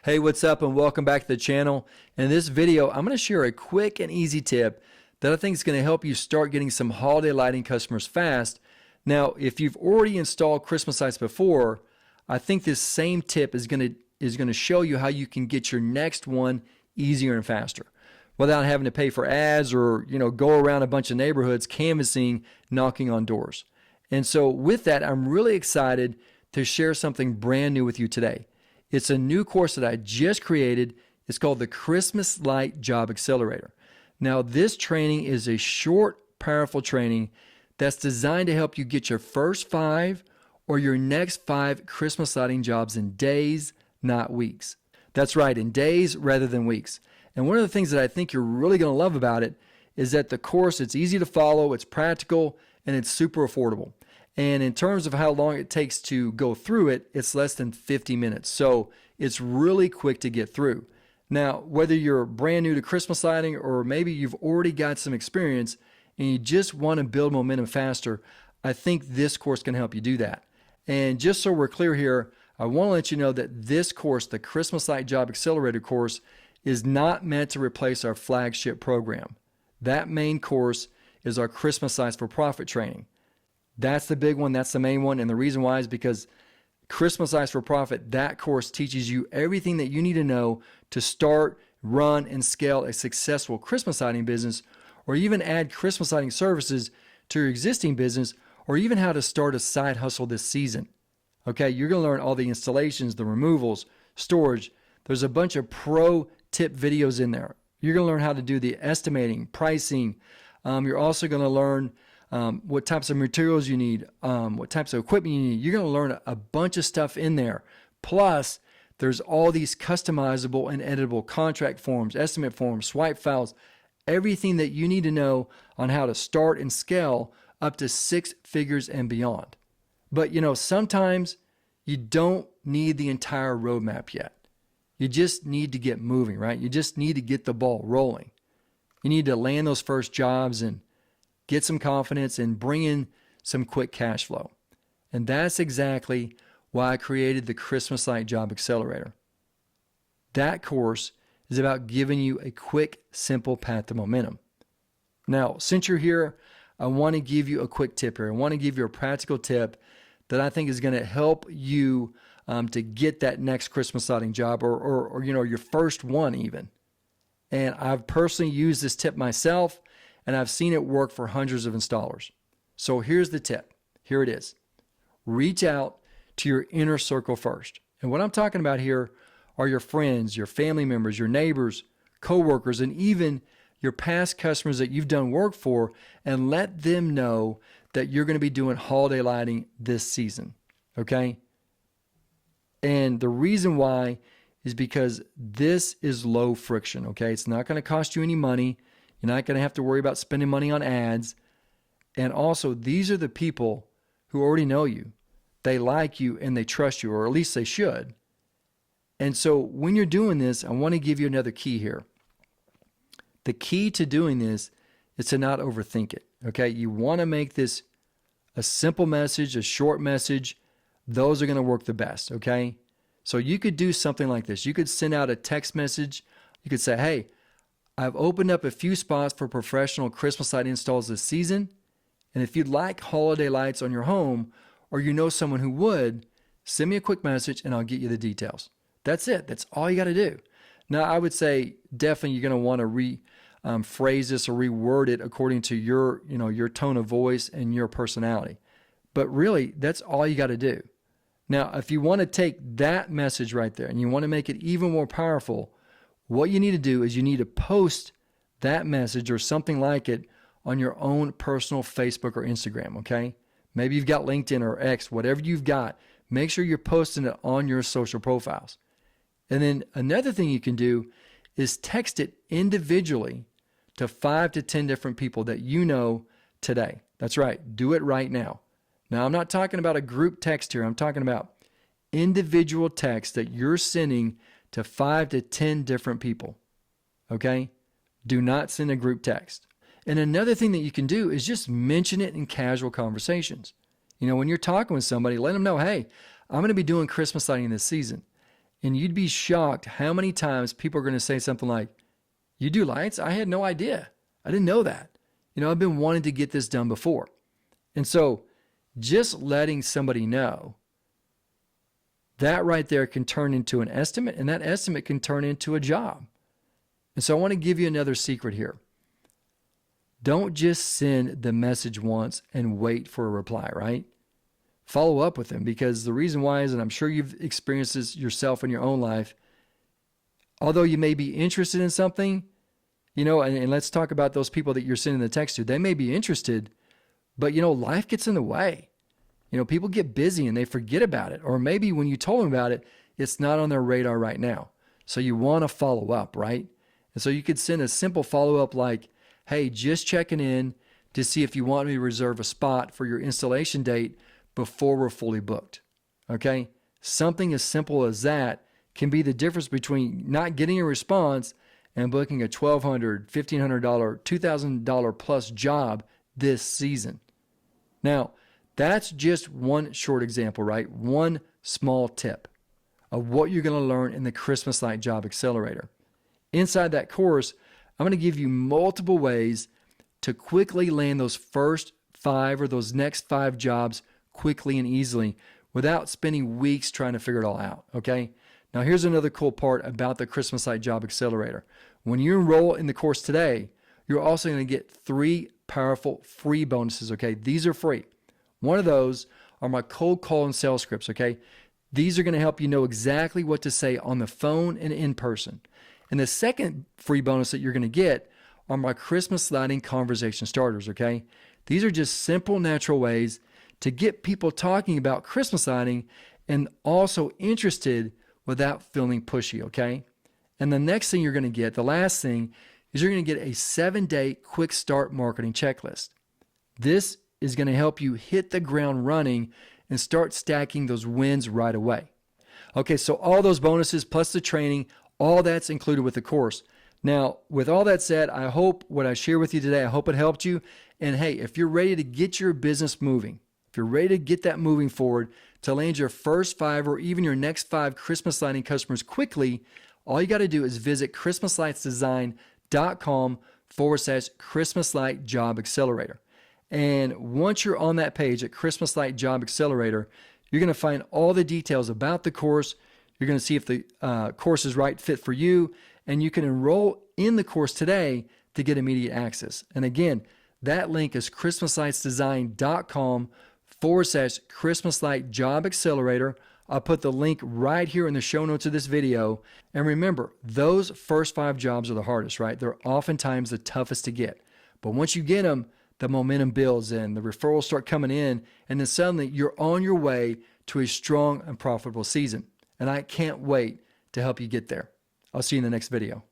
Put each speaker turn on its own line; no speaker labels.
Hey, what's up and welcome back to the channel. In this video, I'm going to share a quick and easy tip that I think is going to help you start getting some holiday lighting customers fast. Now, if you've already installed Christmas lights before, I think this same tip is going to show you how you can get your next one easier and faster without having to pay for ads or, go around a bunch of neighborhoods canvassing, knocking on doors. And so with that, I'm really excited to share something brand new with you today. It's a new course that I just created. It's called the Christmas Light Job Accelerator. Now, this training is a short, powerful training that's designed to help you get your first 5 or your next 5 Christmas lighting jobs in days, not weeks. That's right, in days rather than weeks. And one of the things that I think you're really going to love about it is that the course, it's easy to follow, it's practical, and it's super affordable. And in terms of how long it takes to go through it, it's less than 50 minutes. So it's really quick to get through. Now, whether you're brand new to Christmas lighting or maybe you've already got some experience and you just want to build momentum faster, I think this course can help you do that. And just so we're clear here, I want to let you know that this course, the Christmas Light Job Accelerator course, is not meant to replace our flagship program. That main course is our Christmas Lights for Profit training. That's the big one. That's the main one. And the reason why is because Christmas Lights for Profit, that course teaches you everything that you need to know to start, run, and scale a successful Christmas lighting business, or even add Christmas lighting services to your existing business, or even how to start a side hustle this season. Okay, you're going to learn all the installations, the removals, storage. There's a bunch of pro tip videos in there. You're going to learn how to do the estimating, pricing. You're also going to learn what types of materials you need, what types of equipment you need. You're going to learn a bunch of stuff in there. Plus, there's all these customizable and editable contract forms, estimate forms, swipe files, everything that you need to know on how to start and scale up to 6 figures and beyond. But sometimes you don't need the entire roadmap yet. You just need to get moving, right? You just need to get the ball rolling. You need to land those first jobs and get some confidence and bring in some quick cash flow. And that's exactly why I created the Christmas Light Job Accelerator. That course is about giving you a quick, simple path to momentum. Now, since you're here, I want to give you a quick tip here. I want to give you a practical tip that I think is going to help you to get that next Christmas lighting job or your first one even. And I've personally used this tip myself, and I've seen it work for hundreds of installers. So here's the tip. Here it is. Reach out to your inner circle first. And what I'm talking about here are your friends, your family members, your neighbors, coworkers, and even your past customers that you've done work for, and let them know that you're going to be doing holiday lighting this season. Okay? And the reason why is because this is low friction. Okay? It's not going to cost you any money. You're not going to have to worry about spending money on ads. And also, these are the people who already know you. They like you and they trust you, or at least they should. And so when you're doing this, I want to give you another key here. The key to doing this is to not overthink it. Okay? You want to make this a simple message, a short message. Those are going to work the best. Okay? So you could do something like this. You could send out a text message. You could say, hey, I've opened up a few spots for professional Christmas light installs this season. And if you'd like holiday lights on your home, or you know someone who would, send me a quick message and I'll get you the details. That's it. That's all you got to do. Now, I would say definitely you're going to want to rephrase this or reword it according to your tone of voice and your personality. But really, that's all you got to do. Now, if you want to take that message right there and you want to make it even more powerful, what you need to do is you need to post that message or something like it on your own personal Facebook or Instagram, okay? Maybe you've got LinkedIn or X, whatever you've got. Make sure you're posting it on your social profiles. And then another thing you can do is text it individually to 5 to 10 different people that you know today. That's right. Do it right now. Now, I'm not talking about a group text here. I'm talking about individual text that you're sending to 5 to 10 different people. Okay? Do not send a group text. And another thing that you can do is just mention it in casual conversations. When you're talking with somebody, let them know, hey, I'm going to be doing Christmas lighting this season. And you'd be shocked how many times people are going to say something like, "You do lights? I had no idea. I didn't know that. I've been wanting to get this done before." And so just letting somebody know, that right there can turn into an estimate, and that estimate can turn into a job. And so I want to give you another secret here. Don't just send the message once and wait for a reply, right? Follow up with them, because the reason why is, and I'm sure you've experienced this yourself in your own life, although you may be interested in something, and let's talk about those people that you're sending the text to. They may be interested, but life gets in the way. People get busy and they forget about it. Or maybe when you told them about it, it's not on their radar right now. So you want to follow up, right? And so you could send a simple follow-up like, "Hey, just checking in to see if you want me to reserve a spot for your installation date before we're fully booked." Okay? Something as simple as that can be the difference between not getting a response and booking a $1,200, $1,500, $2,000 plus job this season. Now, that's just one short example, right? One small tip of what you're going to learn in the Christmas Light Job Accelerator. Inside that course, I'm going to give you multiple ways to quickly land those first 5 or those next 5 jobs quickly and easily without spending weeks trying to figure it all out, okay? Now, here's another cool part about the Christmas Light Job Accelerator. When you enroll in the course today, you're also going to get 3 powerful free bonuses, okay? These are free. One of those are my cold call and sales scripts, okay? These are going to help you know exactly what to say on the phone and in person. And the second free bonus that you're going to get are my Christmas lighting conversation starters, okay? These are just simple, natural ways to get people talking about Christmas lighting and also interested without feeling pushy, okay? And the next thing you're going to get, the last thing, is you're going to get a 7-day quick start marketing checklist. This is going to help you hit the ground running and start stacking those wins right away. Okay, so all those bonuses plus the training, all that's included with the course. Now, with all that said, I hope what I share with you today, I hope it helped you. And hey, if you're ready to get your business moving, if you're ready to get that moving forward, to land your first 5 or even your next 5 Christmas lighting customers quickly, all you got to do is visit christmaslightsdesign.com/Christmas Light Job Accelerator. And once you're on that page at Christmas Light Job Accelerator, you're going to find all the details about the course. You're going to see if the course is right fit for you, and you can enroll in the course today to get immediate access. And again, that link is christmaslightsdesign.com/Christmas Light Job Accelerator. I'll put the link right here in the show notes of this video. And remember, those first 5 jobs are the hardest, right? They're oftentimes the toughest to get. But once you get them, the momentum builds in, the referrals start coming in, and then suddenly you're on your way to a strong and profitable season. And I can't wait to help you get there. I'll see you in the next video.